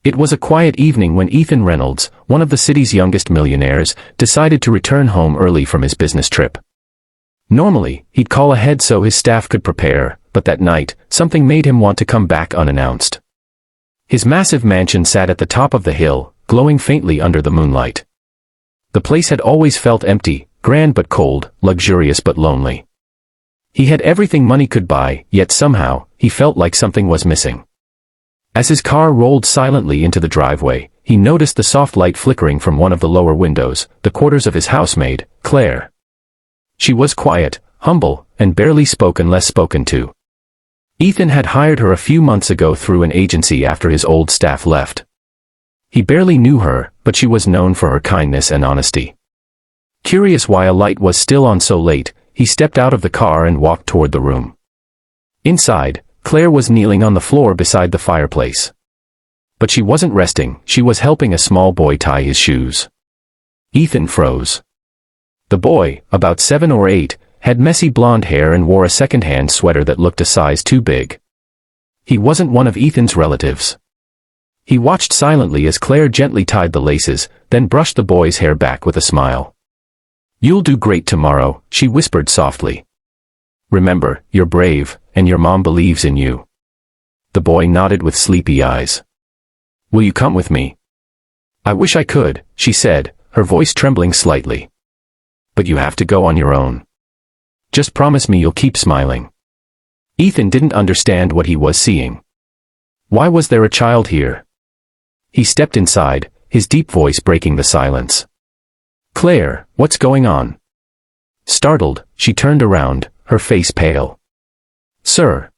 It was a quiet evening when Ethan Reynolds, one of the city's youngest millionaires, decided to return home early from his business trip. Normally, he'd call ahead so his staff could prepare, but that night, something made him want to come back unannounced. His massive mansion sat at the top of the hill, glowing faintly under the moonlight. The place had always felt empty, grand but cold, luxurious but lonely. He had everything money could buy, yet somehow, he felt like something was missing. As his car rolled silently into the driveway, he noticed the soft light flickering from one of the lower windows, the quarters of his housemaid, Claire. She was quiet, humble, and barely spoke unless spoken to. Ethan had hired her a few months ago through an agency after his old staff left. He barely knew her, but she was known for her kindness and honesty. Curious why a light was still on so late, he stepped out of the car and walked toward the room. Inside, Claire was kneeling on the floor beside the fireplace. But she wasn't resting, she was helping a small boy tie his shoes. Ethan froze. The boy, about 7 or 8, had messy blonde hair and wore a second-hand sweater that looked a size too big. He wasn't one of Ethan's relatives. He watched silently as Claire gently tied the laces, then brushed the boy's hair back with a smile. "You'll do great tomorrow," she whispered softly. "Remember, you're brave, and your mom believes in you." The boy nodded with sleepy eyes. "Will you come with me?" "I wish I could," she said, her voice trembling slightly. "But you have to go on your own. Just promise me you'll keep smiling." Ethan didn't understand what he was seeing. Why was there a child here? He stepped inside, his deep voice breaking the silence. "Claire, what's going on?" Startled, she turned around, her face pale. "Sir.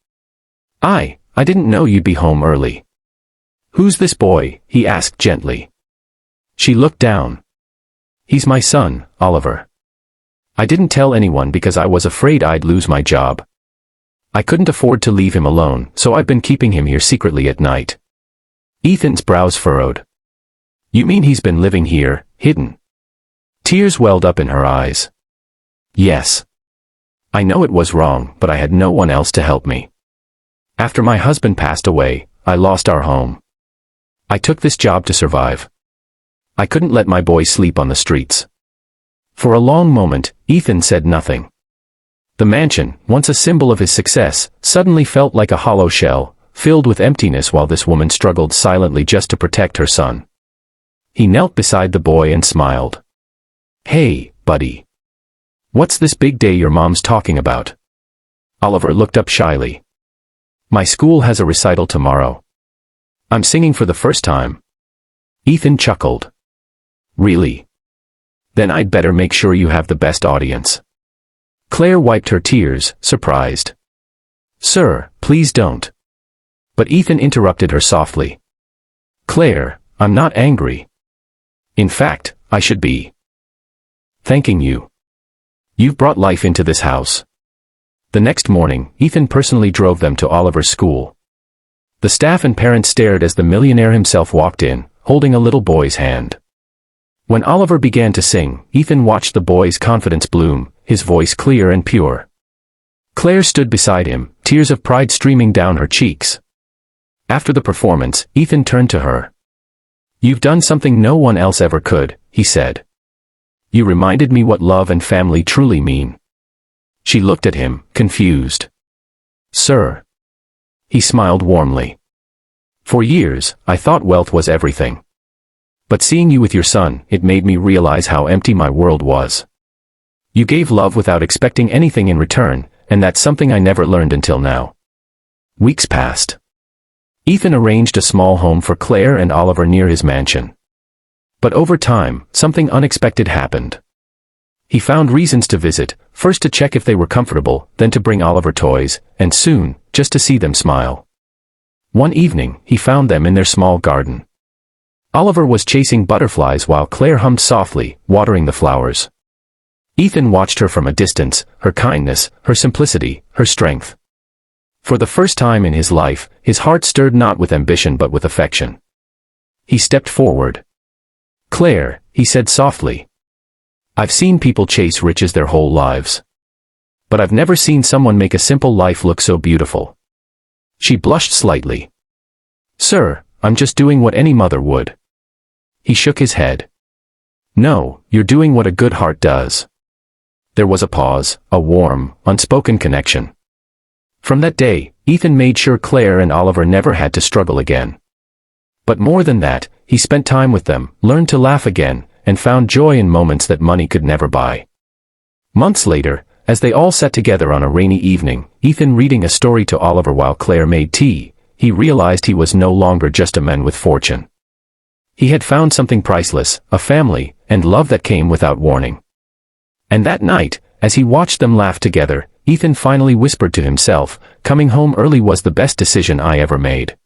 I didn't know you'd be home early." "Who's this boy?" he asked gently. She looked down. "He's my son, Oliver. I didn't tell anyone because I was afraid I'd lose my job. I couldn't afford to leave him alone, so I've been keeping him here secretly at night." Ethan's brows furrowed. "You mean he's been living here, hidden?" Tears welled up in her eyes. "Yes. I know it was wrong, but I had no one else to help me. After my husband passed away, I lost our home. I took this job to survive. I couldn't let my boy sleep on the streets." For a long moment, Ethan said nothing. The mansion, once a symbol of his success, suddenly felt like a hollow shell, filled with emptiness while this woman struggled silently just to protect her son. He knelt beside the boy and smiled. "Hey, buddy. What's this big day your mom's talking about?" Oliver looked up shyly. "My school has a recital tomorrow. I'm singing for the first time." Ethan chuckled. "Really? Then I'd better make sure you have the best audience." Claire wiped her tears, surprised. "Sir, please don't." But Ethan interrupted her softly. "Claire, I'm not angry. In fact, I should be thanking you. You've brought life into this house." The next morning, Ethan personally drove them to Oliver's school. The staff and parents stared as the millionaire himself walked in, holding a little boy's hand. When Oliver began to sing, Ethan watched the boy's confidence bloom, his voice clear and pure. Claire stood beside him, tears of pride streaming down her cheeks. After the performance, Ethan turned to her. "You've done something no one else ever could," he said. "You reminded me what love and family truly mean." She looked at him, confused. "Sir." He smiled warmly. "For years, I thought wealth was everything. But seeing you with your son, it made me realize how empty my world was. You gave love without expecting anything in return, and that's something I never learned until now." Weeks passed. Ethan arranged a small home for Claire and Oliver near his mansion. But over time, something unexpected happened. He found reasons to visit, first to check if they were comfortable, then to bring Oliver toys, and soon, just to see them smile. One evening, he found them in their small garden. Oliver was chasing butterflies while Claire hummed softly, watering the flowers. Ethan watched her from a distance, her kindness, her simplicity, her strength. For the first time in his life, his heart stirred not with ambition but with affection. He stepped forward. "Claire," he said softly. "I've seen people chase riches their whole lives. But I've never seen someone make a simple life look so beautiful." She blushed slightly. "Sir, I'm just doing what any mother would." He shook his head. "No, you're doing what a good heart does." There was a pause, a warm, unspoken connection. From that day, Ethan made sure Claire and Oliver never had to struggle again. But more than that, he spent time with them, learned to laugh again, and found joy in moments that money could never buy. Months later, as they all sat together on a rainy evening, Ethan reading a story to Oliver while Claire made tea, he realized he was no longer just a man with fortune. He had found something priceless, a family, and love that came without warning. And that night, as he watched them laugh together, Ethan finally whispered to himself, "Coming home early was the best decision I ever made."